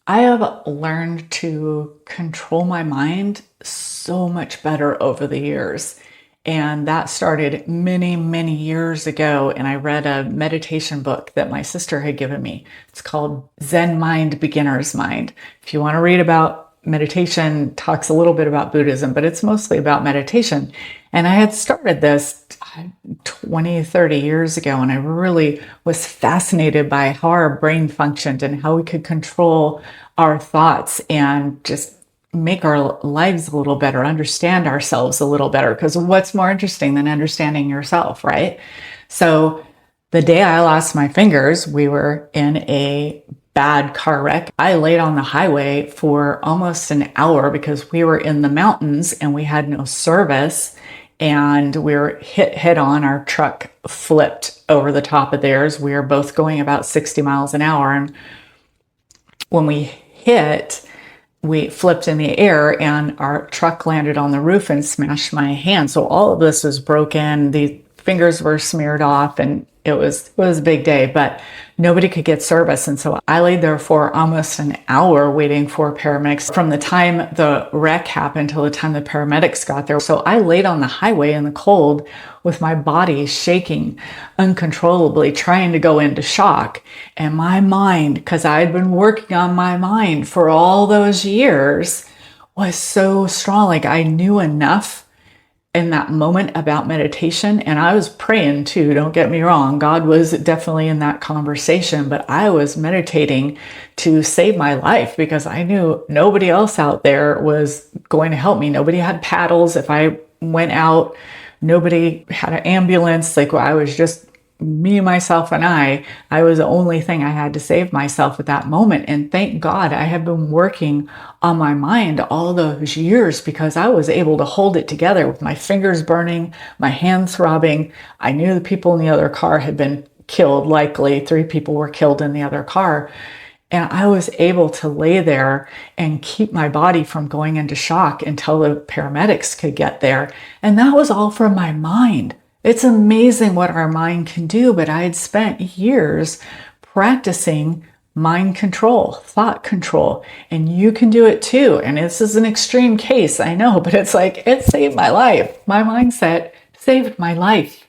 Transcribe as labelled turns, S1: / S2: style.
S1: I have learned to control my mind so much better over the years. And that started many, many years ago. And I read a meditation book that my sister had given me. It's called Zen Mind, Beginner's Mind. If you want to read about meditation, talks a little bit about Buddhism, but it's mostly about meditation. And I had started this 20, 30 years ago, and I really was fascinated by how our brain functioned and how we could control our thoughts and just make our lives a little better, understand ourselves a little better. Because what's more interesting than understanding yourself, right? So the day I lost my fingers, we were in a bad car wreck. I laid on the highway for almost an hour because we were in the mountains and we had no service, and we were hit head on. Our truck flipped over the top of theirs. We were both going about 60 miles an hour. And when we hit, we flipped in the air and our truck landed on the roof and smashed my hand. So all of this was broken. The fingers were smeared off, and it was a big day, but nobody could get service. And so I laid there for almost an hour waiting for paramedics from the time the wreck happened till the time the paramedics got there. So I laid on the highway in the cold with my body shaking uncontrollably, trying to go into shock. And my mind, because I had been working on my mind for all those years, was so strong. Like I knew enough in that moment about meditation, and I was praying too, don't get me wrong. God was definitely in that conversation, but I was meditating to save my life because I knew nobody else out there was going to help me. Nobody had paddles. If I went out, nobody had an ambulance. Like I was just me, myself, and I was the only thing I had to save myself at that moment. And thank God I had been working on my mind all those years because I was able to hold it together with my fingers burning, my hands throbbing. I knew the people in the other car had been killed. Likely 3 people were killed in the other car. And I was able to lay there and keep my body from going into shock until the paramedics could get there. And that was all from my mind. It's amazing what our mind can do, but I had spent years practicing mind control, thought control, and you can do it too. And this is an extreme case, I know, but it's like, it saved my life. My mindset saved my life.